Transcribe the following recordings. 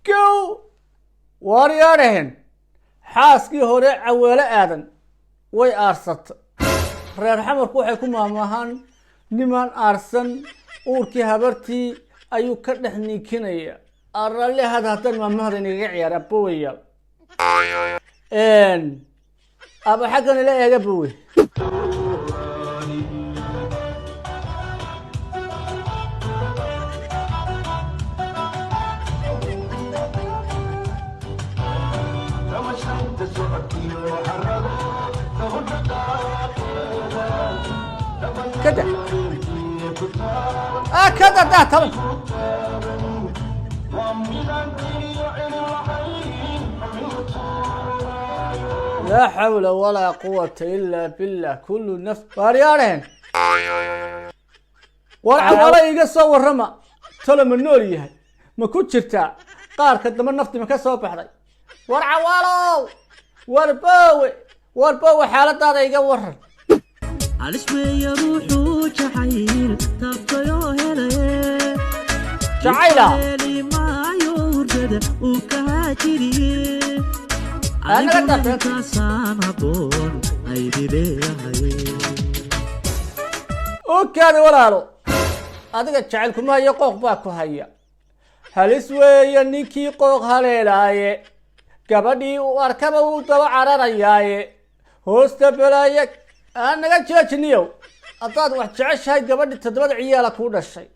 كو واريارهن حاسكي هوري عوالة آدن way aarsata reer xamarku waxay ku maamahan niman aarsan uurkii habartii ayuu ka dhex niikinaya aralle hadan maamahada inaga ciyaar abooyal aba xagan ila eega boowe كده كده ده طبعا لا حول ولا قوة إلا بالله كل نفس واريارهن ولا يقصوا ورما تلا من نوريه ما كنت شرتا قار كده من نفتي ما كسوا بحري ورعوالو والبوي حالة هذا يقورن عالش ويا روحو جحيل تبقى هلاي جعيلة ما يورد وكهاتري أنا قدرت سانا بون أيدي لي وكان ولالو هذا جعلكم هيا قوق باكو هيا هل سوي نيكي قوق هليلاي gabadhii uu arkaba uu daba cararayaaye hoosta balaayag aan naga jeejiniyow haddaad wax jeceshahay gabadhii toddobada ciyaala kuu dhashay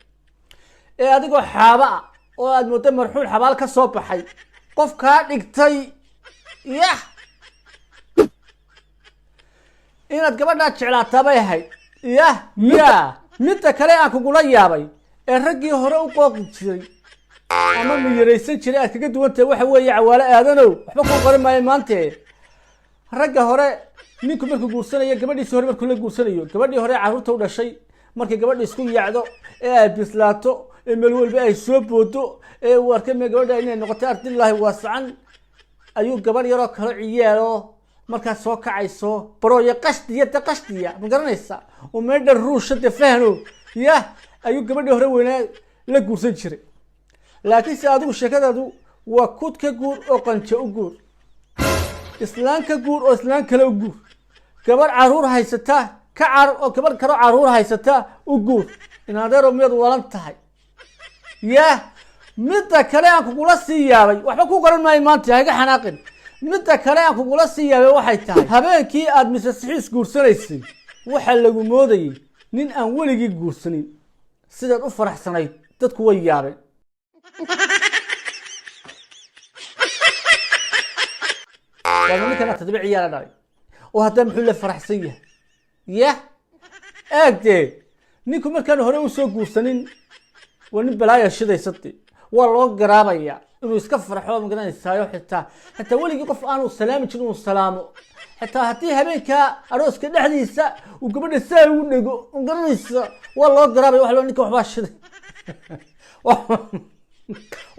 ee adigoo xaaba ah oo aad muddo marxuul xabaal ka soo baxay qof kaa dhigtay yah inaad gabadhaad jeclaataa bay ahayd yah yaa midda kale aan kugula yaabay ee raggii hore u qooqi jiray ama miyiraysan jiray aad kaga duwan tahay waxa weeye cawaale aadanow waxba ku qoran maayo maanta ragga hore ninku markuu guursanayo gabadhiisa hore markuu la guursanayo gabadhii hore carruurta u dhashay markii gabadhii isku yaacdo ee ay bislaato ee meel walba ay soo boodo ee uu arkay gabadha inay noqoto ardillaahi waasacan ayuu gabadh yaroo kale ciyaalo markaas soo kacayso barooya qashdiya ma garanaysa oo meedha ruushada fahno yah ayuu gabadhii hore weynaa la guursan jiray laakiin si adigu sheekadaadu waa kud ka guur oo qanjo u guur islaan ka guur oo islaan kale u guur gabar caruur haysata ka car oo gabar kale caruur haysata u guur in adeero mid walan tahay yah midda kale aan kugula sii yaabay waxba ku qoran maayo maanta hayga xanaaqin midda kale aan kugula sii yaabay waxay tahay habeenkii aad misaxiis guursanaysay waxa lagu moodayay nin aan weligii guursanin sidaad u faraxsanayd dadku way yaabeen وانا كنا تتبع عيال داري وهذا محل فرحسن yahay yah aagtee ninku markaan hore u soo guursanin waa nin balaaya shidaysatay waa loo garaabaya inuu iska farxo ma garanaysayo xitaa weligii qof aanu salaami jirin uu salaamo xitaa haddii habeenka arooska dhexdiisa uu gabadha saa ugu dhego ma garanaysa waa loo garaabaya wax loo ninka waxbaa shiday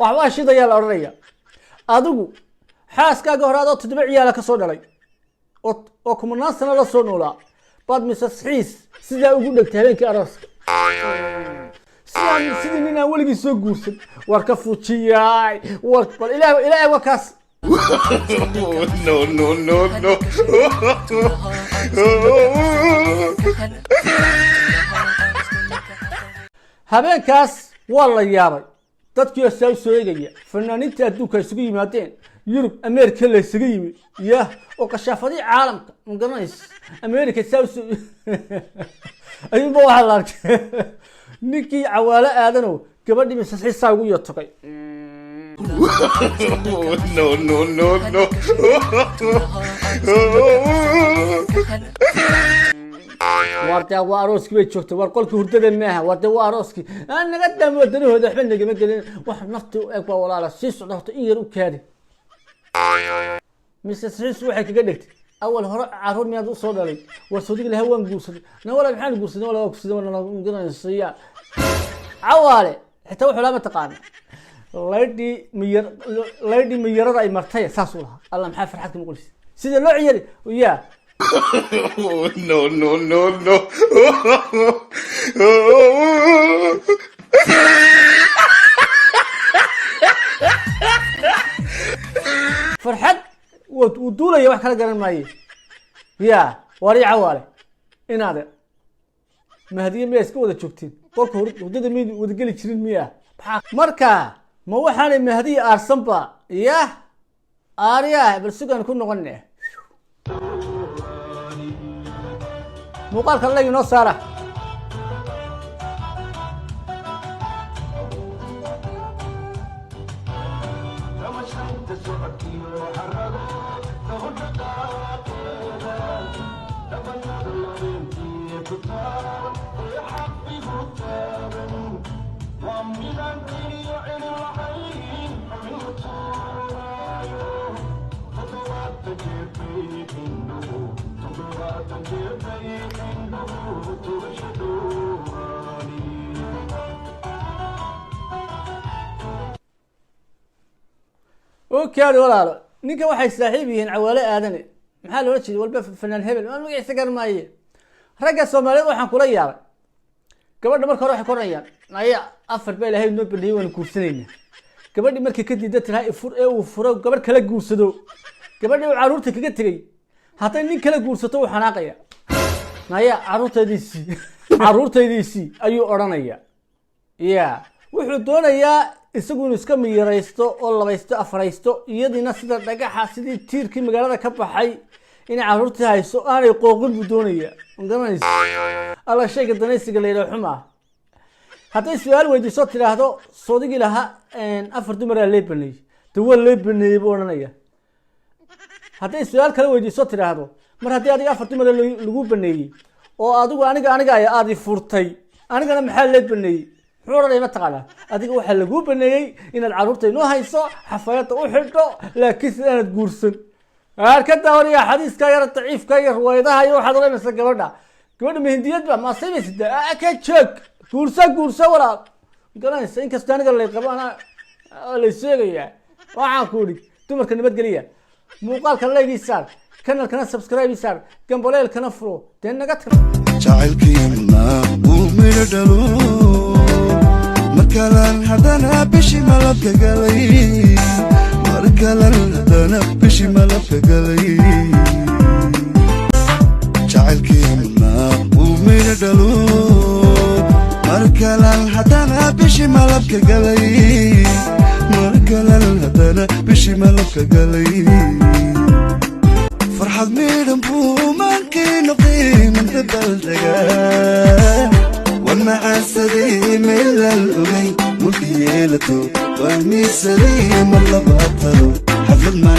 waxbaa shidayaa la odhanaya adigu xaaskaaga hore adoo toddoba ciyaala ka soo dhalay oo kumanaan sano la soo noolaa baad misaxiis sidaa ugu dhegtay habeenkii arooska sidii nin aan weligii soo guursan war ka fujiyaay bal ilaahay waa kaas no habeenkaas waa la yaabay dadkii saa u soo eegaya fanaaniinta adduunka isugu yimaadeen yurub ameerika la isugu yimid yah oo qashaafadii caalamka ma garanaysa ameerika saa u soo ayuunba waxaa la arkay ninkii cawaale aadanow gabadhii misaxiisaa ugu yotogay no warta waa arooski bay joogtay war qolkii hurdada maaha warta waa arooski aan naga damo danahooda waxba nagama gelin wax nafti u eg waa walaala sii socda horta in yar u kaadi misaxiis waxay kaga dhigtay awal hore caruur miyaad u soo dhalay war sawdiga lahaa waan guursaday na wala maxaan guursaday wala waa guursaday wala garanaysiya cawaale xitaa wuxuu lama taqaan laydhi miyarada ay martay saas u lahaa alla maxaa farxad ka muqlis sida loo ciyari yaa no فرحت ودولة يا واحد كلا ماي يا وريعة واري إن هذا ما هذه مية سكوة تشوفتين قولك ودد مين ودقلي تشرين مية مركا ما هو حالي ما هذه أرسمبا يا آريا بالسوق نكون نغني مقال خلي ينص سارة اوكي ولا نيكا waxay saaxiib yihiin cawaale aadane maxaa loo jeeday walba fanaan hebel ma magaciisa garmaaye ragga Soomaaliyeed waxaan kula yaabay gabadha marka hore waxay koranayaan naya afar beel ahay noo bindiyay waan guursanayna gabadhi markii ka diiday tiraa ifur ee uu furo gabadh kala guursado gabadhi uu caruurta kaga tagay haday nin kala guursato uu xanaaqaya naya caruurtaydiisi ayuu oranaya wuxuu doonayaa isagu inuu iska miyiraysto oo labaysto afaraysto iyadina sida dhagaxa sidii tiirkii magaalada ka baxay in caruurtii hayso aanay qooqin buu doonaya garanayso alla shayga danaysiga leeyahay xuma haday su'aal weydiiso tiraahdo soodigi laha afar dumar ah leebanay dawal leebanay buu oranaya haday su'aal kale weydiiso tiraahdo mar haddii adiga afar dumar lagu baneeyay oo adigu aniga aad furtay anigana maxaa leebanay حورنا ما تقالا أديك واحد لجوب بنيجي إن العروض تنوها يسا حفايات وحدة لكن أنا تقولسن هالكذا وريا حديث كاير الضعيف كاير وإذا هاي واحد ولا مثل جبرنا كمان مهنديات بقى ما سيبي سد أكيد شك قرصة ولا قال أنا سين كستاني قال لي قبل أنا اللي سيجي يعني وعاكوري تمر كنا بتقوليه مقال كلا يجي صار كنا سبسكرايب صار كم بقول كنا فرو تنا قط جعل كيمنا ومردلو مركلان هذانا بشي ملك قلي مركلان هذانا بشي ملك قلي جعل كيمنا ومردلو مركلان هذانا بشي ملك قلي مركلان هذانا بشي ملك قلي فرحة ميدن بومان كي نقيم انت بلدقان والمعاسري من الأغي ملكي يلتو واني سليم الله بطلو حفظ ما